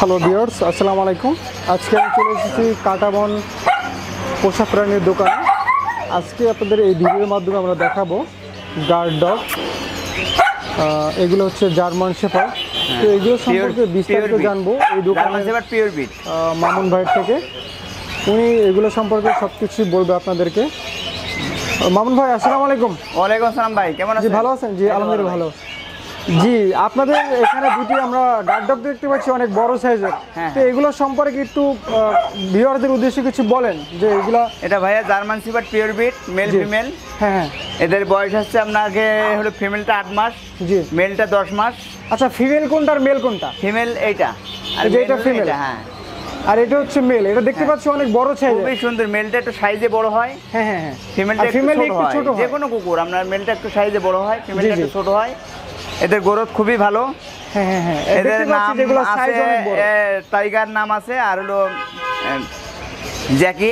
Hello viewers, আসসালামু আলাইকুম। আজকে আমি চলে এসেছি কাটাবন পোষা প্রাণীর দোকানে। আজকে আপনাদের এই ভিডিওর মাধ্যমে আমরা দেখাবো গার্ড ডগ। এগুলো হচ্ছে জার্মান শেফার্ড। তো এগুলো সম্পর্কে বিস্তারিত জানবো এই দোকানের মামুন ভাইয়ের থেকে। উনি এগুলো সম্পর্কে সব কিছু বলবে আপনাদেরকে। মামুন ভাই, আসসালামু আলাইকুম। ওয়ালাইকুম আসসালাম ভাই, কেমন আছেন? জি, ভালো আছেন? জি, আলহামদুলিল্লাহ ভালো। জি, আপনাদের এখানে দুটি আমরা গার্ড ডগ দেখতে পাচ্ছি, অনেক বড় সাইজের। তো এগুলো সম্পর্কে একটু ভিউয়ারদের উদ্দেশ্যে কিছু বলেন যে এগুলো। এটা ভাইয়া German shepherd pure breed, male female. হ্যাঁ, এদের বয়স হচ্ছে আপনাকে হলো ফিমেলটা 8 মাস, জি, মেলটা 10 মাস। আচ্ছা, ফিমেল কোনটা আর মেল কোনটা? ফিমেল এইটা, আর এটা ফিমেল। হ্যাঁ, আর এটা হচ্ছে মেল। এটা দেখতে পাচ্ছি অনেক বড় সাইজ, খুবই সুন্দর। মেলটা একটু সাইজে বড় হয়। হ্যাঁ হ্যাঁ হ্যাঁ। ফিমেলটা একটু ছোট হয়। যে কোনো কুকুর আপনার মেলটা একটু সাইজে বড় হয়, ফিমেলটা একটু ছোট হয়। এদের গ্রোথ খুবই ভালো। হ্যাঁ হ্যাঁ হ্যাঁ। এদের নাম আছে, টাইগার নাম আছে, আর হলো জ্যাকি।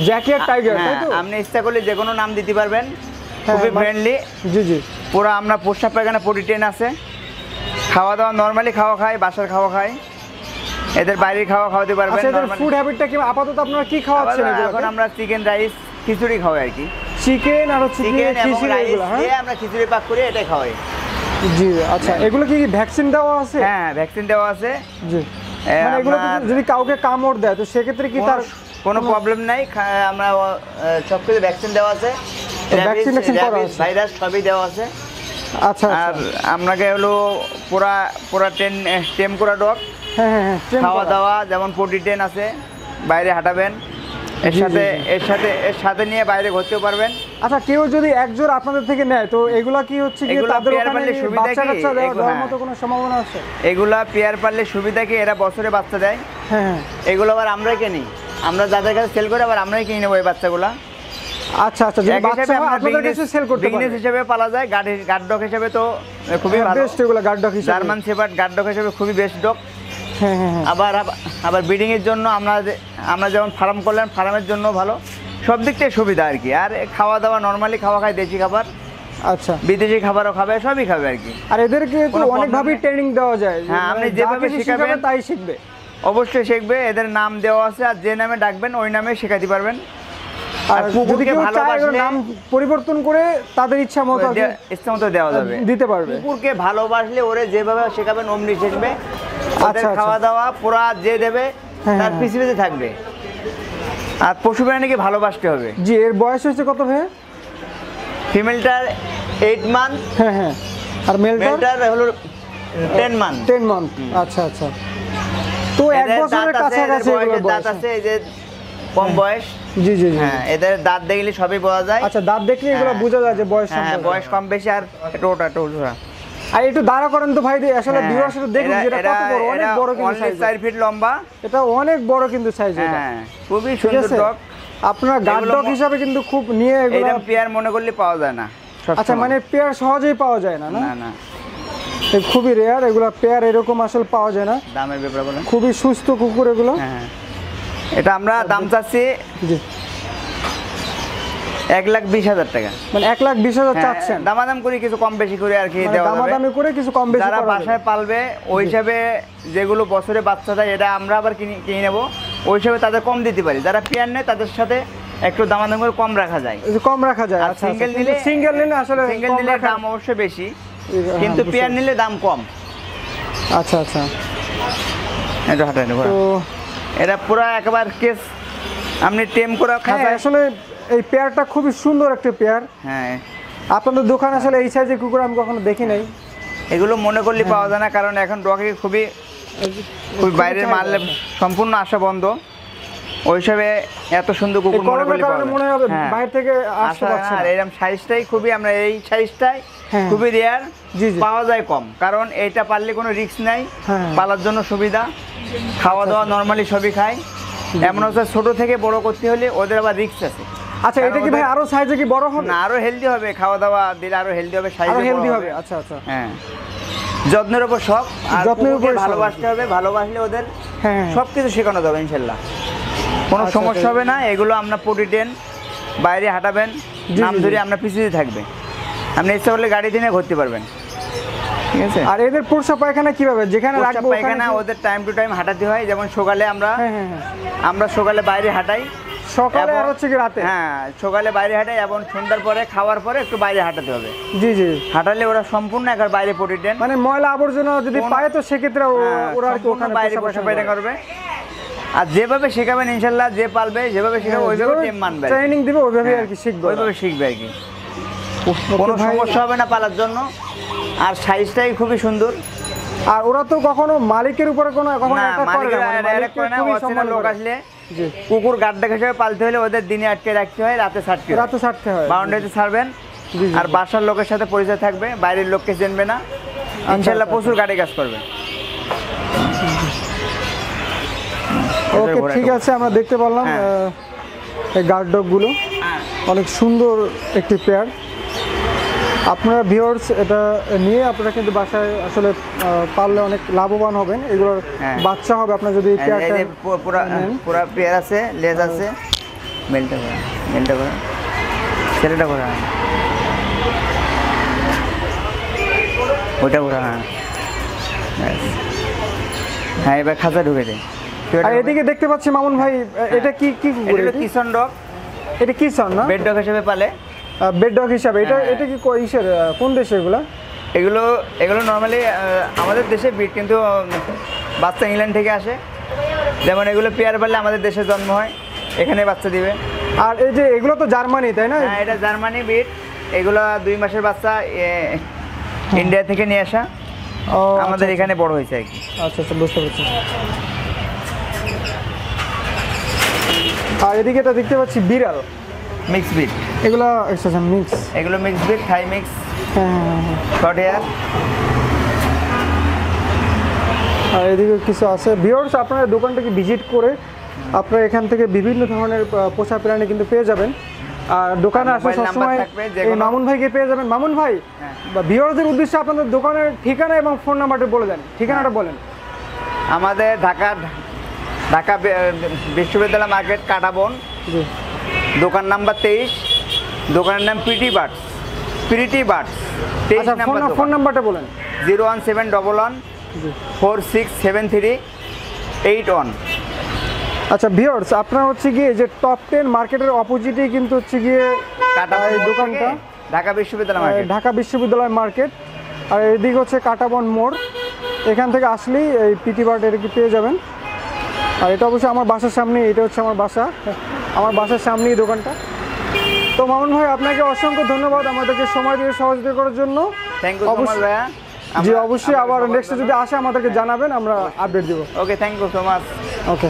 জ্যাকি আর টাইগার, তাই তো? আপনি ইচ্ছা করলে যে কোনো নাম দিতে পারবেন। খুবই ফ্রেন্ডলি। জি জি। পুরো আমরা পোষা পায়খানা প্রোটিন আছে। খাওয়া দাওয়া নরমালি খাওয়া খায়, বাসার খাওয়া খায়। এদের বাইরের খাওয়া খাওয়াতে পারবেন। এদের ফুড হ্যাবিটটা কি আপাতত আপনারা কি খাওয়াচ্ছেন? এখন আমরা চিকেন রাইস খিচুড়ি খাওয়াই আর কি। চিকেন আর হচ্ছে খিচুড়ি, এগুলো হ্যাঁ আমরা খিচুড়ি পাক করে এটাই খাওয়াই। জি, আচ্ছা। এগুলো কি ভ্যাকসিন দেওয়া আছে? হ্যাঁ, ভ্যাকসিন দেওয়া আছে। জি, মানে এগুলো যদি কাউকে কামড় দেয় তো সেক্ষেত্রে কি তার কোনো প্রবলেম নাই? আমরা সব কিছু ভ্যাকসিন দেওয়া আছে, ভ্যাকসিনেশন করা আছে, ভাইরাস সবই দেওয়া আছে। আচ্ছা। আর আপনাকে হলো পুরা টেম করা ডগ। হ্যাঁ হ্যাঁ হ্যাঁ। খাওয়া দাওয়া যেমন প্রোটিন আছে, বাইরে হাঁটাবেন, এর সাথে নিয়ে বাইরে ঘুরতেও পারবেন। আচ্ছা, কেউ যদি একজোড় আপনাদের থেকে নেয় তো এগুলা কি হচ্ছে কি তাদের ওখানে বাচ্চা কাচ্চা দেওয়ার মতো কোনো সম্ভাবনা আছে? এগুলা পেয়ার পারলে সুবিধা কি, এরা বছরে বাচ্চা দেয়। হ্যাঁ, এগুলো আবার আমরাই কিনি, আমরা যাদের কাছে সেল করে আবার আমরাই কিনে নেবো এই বাচ্চাগুলা। আচ্ছা আচ্ছা। যদি বাচ্চা আপনাদের কাছে সেল করতে বিজনেস হিসেবে পালা যায়। গার্ড ডগ হিসেবে তো খুবই ভালো, বেস্ট। এগুলা গার্ড ডগ হিসেবে, জার্মান শেফার্ড গার্ড ডগ হিসেবে খুবই বেস্ট ডগ। হ্যাঁ হ্যাঁ। আবার ব্রিডিং এর জন্য আমরা যেমন ফার্ম করলেন, ফার্মের জন্য ভালো, সব দিক থেকে সুবিধা আর কি। আর খাওয়া দাওয়া নরমালি খাওয়া খায়, দেশি খাবার, আচ্ছা, বিদেশি খাবারও খাবে, সবই খাবে আর কি। আর এদেরকে তো অনেকভাবে ট্রেনিং দেওয়া যায়। হ্যাঁ, আপনি যেভাবে শেখাবেন তাই শিখবে, অবশ্যই শিখবে। এদের নাম দেওয়া আছে, আর যে নামে ডাকবেন ওই নামে শেখাতে পারবেন। আর যদি কেউ চায় নাম পরিবর্তন করে তাদের ইচ্ছা মতো দেওয়া যাবে, দিতে পারবে। কুকুরকে ভালোবাসলে ওরে যেভাবে শেখাবেন অমনি শিখবে। আচ্ছা, খাওয়া দাওয়া পুরা যে দেবে তার পিছে পিছে থাকবে। আর পশু প্রাণীকে ভালোবাসতে হবে। জি, এর বয়স হচ্ছে কত ভাই? ফিমেলটার 8 মান্থ। হ্যাঁ হ্যাঁ। আর মেলটার হলো 10 মান্থ। 10 মান্থ। আচ্ছা আচ্ছা। তো এক বছরের কাছাকাছি এগুলো দাঁত আছে, এই যে কম বয়স। জি জি জি। হ্যাঁ, এদের দাঁত দেখলে সবই বোঝা যায়। আচ্ছা, দাঁত দেখলে এগুলো বোঝা যায় যে বয়স। হ্যাঁ, বয়স কম বেশি। আর টোটা। আর একটু দাঁড়া করেন তো ভাই, আসলে ভিউয়ার্সরা দেখুন যেটা কত বড়, অনেক বড় কিন্তু সাইজ। 4 ফিট লম্বা। এটা অনেক বড় কিন্তু সাইজ। এটা হ্যাঁ, খুবই সুন্দর ডগ। আপনারা গার্ড ডগ হিসাবে কিন্তু খুব নিয়ে এগুলো এরকম পেয়ার মনে করলে পাওয়া যায় না। আচ্ছা, মানে পেয়ার সহজেই পাওয়া যায় না? না না, খুবই রেয়ার এগুলো পেয়ার, এরকম আসলে পাওয়া যায় না। দামের ব্যাপারে বলেন। খুবই সুস্থ কুকুর এগুলো। হ্যাঁ, এটা আমরা দাম চাচ্ছি জি 1,20,000 টাকা। মানে 1,20,000 চাচ্ছেন? দামাদাম করে কিছু কম বেশি করে আর কি দেওয়া যাবে। দামাদামি করে কিছু কম বেশি যারা বাসায় পালবে ওই হিসাবে, যেগুলো বছরে বাচ্চা দেয় এটা আমরা আবার কিনে নেব, ওই হিসাবে তাদের কম দিতে পারি। যারা পেয়ার নেয় তাদের সাথে একটু দামাদাম করে কম রাখা যায়। কম রাখা যায়। আচ্ছা, সিঙ্গেল নিলে আসলে দাম অবশ্যই বেশি, কিন্তু পেয়ার নিলে দাম কম। আচ্ছা আচ্ছা। তো এটা পুরো একবার কেস আপনি টেম করা খায়। আসলে এই পেয়ারটা খুবই সুন্দর একটা পেয়ার। হ্যাঁ, আপনাদের দোকান আসলে এই সাইজের কুকুর আমি কখনো দেখি নাই। এগুলো মনে করলে পাওয়া যায় না, কারণ এখন ডগে খুবই বাইরের মাল সম্পূর্ণ আসা বন্ধ। ওই হিসাবে এত সুন্দর কুকুর মনে করলে মনে হবে বাইরে থেকে আসতে পারছে না। আর এরকম সাইজটাই খুবই, আমরা এই সাইজটাই খুবই রেয়ার পাওয়া যায় কম, কারণ এইটা পারলে কোনো রিস্ক নাই, পালার জন্য সুবিধা। খাওয়া দাওয়া নরমালি সবই খায়। এমন হচ্ছে ছোট থেকে বড় করতে হলে ওদের আবার রিস্ক আছে। আচ্ছা, এটা কি ভাই আরো সাইজে কি বড় হবে? না, আরো হেলদি হবে। খাওয়া দাওয়া দিলে আরো হেলদি হবে, সাইজে হেলদি হবে। আচ্ছা আচ্ছা। হ্যাঁ, যত্নের উপর সব, আর যত্নের উপর ভালোবাসতে হবে। ভালোবাসলে ওদের সবকিছু শেখানো যাবে ইনশাআল্লাহ, কোনো সমস্যা হবে না। এগুলো আমরা প্রোটিন, বাইরে হাঁটাবেন, নাম ধরে আমরা পিছিয়ে থাকবে। আপনি ইচ্ছা করলে গাড়ি দিয়ে ঘুরতে পারবেন। ঠিক আছে। আর এদের পোষা পায়খানা কিভাবে যেখানে রাখবো পায়খানা ওদের টাইম টু টাইম হাঁটাতে হয়, যেমন সকালে আমরা সকালে বাইরে হাঁটাই, সকালে আর হচ্ছে কি রাতে? হ্যাঁ, সকালে বাইরে হাঁটাই এবং সন্ধ্যার পরে খাওয়ার পরে একটু বাইরে হাঁটাতে হবে। জি জি, হাঁটালে ওরা সম্পূর্ণ একবার বাইরে পটিটেন, মানে ময়লা আবর্জনা যদি পায় তো সেক্ষেত্রে ওরা আর কি ওখানে বাইরে পোষা পায়খানা করবে। আর যেভাবে শেখাবেন ইনশাল্লাহ, যে পালবে যেভাবে শেখাবে ওইভাবে টিম মানবে, ট্রেনিং দিবে ওইভাবে আর কি শিখবে, ওইভাবে শিখবে আর কি। কোনো সমস্যা হবে না পালার জন্য। আর সাইজটাই খুবই সুন্দর। আর ওরা তো কখনো মালিকের উপরে কোনো কখনো অ্যাটাক করে না, অচেনা লোক আসলে কুকুর গার্ডেক হিসেবে পালতে হলে ওদের দিনে আটকে রাখতে হয়, রাতে ছাড়তে হয়, বাউন্ডারিতে ছাড়বেন। আর বাসার লোকের সাথে পরিচয় থাকবে, বাইরের লোককে চিনবে না, ইনশাল্লাহ প্রচুর গাড়ি কাজ করবে। ওকে, ঠিক আছে, আমরা দেখতে পারলাম এই গার্ড ডগগুলো অনেক সুন্দর একটি পেয়ার। আপনারা ভিউয়ার্স এটা নিয়ে আপনারা কিন্তু বাসায় আসলে পাললে অনেক লাভবান হবেন। এগুলোর বাচ্চা হবে আপনার যদি পেয়ারটা পুরো পেয়ার আছে, লেজ আছে, মেলটা করা ছেলেটা করা, ওটা করা। হ্যাঁ, এবার খাঁচা ঢুকে দেয়। আর এদিকে দেখতে পাচ্ছি মামুন ভাই, এটা কি কি কুকুর? এটা কিষণ ডগ। এটা কিষণ না? বেড ডগ হিসেবে পালে। বেড ডগ হিসাবে এটা কি ইসের কোন দেশে এগুলো? এগুলো নর্মালি আমাদের দেশে বিট, কিন্তু বাচ্চা ইংল্যান্ড থেকে আসে। যেমন এগুলো পেয়ার পারলে আমাদের দেশে জন্ম হয়, এখানে বাচ্চা দিবে। আর এই যে এগুলো তো জার্মানি, তাই না? হ্যাঁ, এটা জার্মানি বিট। এগুলো 2 মাসের বাচ্চা ইন্ডিয়া থেকে নিয়ে আসা, আমাদের এখানে বড় হয়েছে আর কি। আচ্ছা আচ্ছা, বুঝতে পারছি। আর এদিকে এটা দেখতে পাচ্ছি বিড়াল, মিক্স বিট। এগুলো আচ্ছা মিক্স, এগুলো মিক্স বিট, থাই মিক্স, শর্ট হেয়ার। আর এদিকে কিছু আছে। ভিউয়ার্স, আপনারা দোকানটাকে ভিজিট করে আপনারা এখান থেকে বিভিন্ন ধরনের পোষা প্রাণী কিন্তু পেয়ে যাবেন। আর দোকানে আসলে সবসময় এই মামুন ভাইকে পেয়ে যাবেন। মামুন ভাই, ভিউয়ারদের উদ্দেশ্যে আপনাদের দোকানের ঠিকানা এবং ফোন নাম্বারটা বলে দেন। ঠিকানাটা বলেন। আমাদের ঢাকা বিশ্ববিদ্যালয় মার্কেট, কাটাবন, দোকান নাম্বার 23, দোকানের নাম প্রিটি বার্ডস। 23 নাম্বার। ফোন নাম্বারটা বলেন। 01711 467381। আচ্ছা ভিউয়ার্স, আপনারা হচ্ছে গিয়ে যে টপ 10 মার্কেটের অপোজিটেই কিন্তু হচ্ছে গিয়ে এই দোকানটা, ঢাকা বিশ্ববিদ্যালয় মার্কেট। আর এদিকে হচ্ছে কাটাবন মোড়, এখান থেকে আসলেই এই পিটি বার্ড এটা কি পেয়ে যাবেন। আর এটা অবশ্যই আমার বাসার সামনে, এটা হচ্ছে আমার বাসার সামনেই দোকানটা। তো মামুন ভাই, আপনাকে অসংখ্য ধন্যবাদ আমাদেরকে সময় দিয়ে সহযোগিতা করার জন্য। থ্যাংক ইউ সো মাচ ভাইয়া। জি অবশ্যই, আবার নেক্সট যদি আসে আমাদেরকে জানাবেন, আমরা আপডেট দেব। Okay, thank you so much. Okay.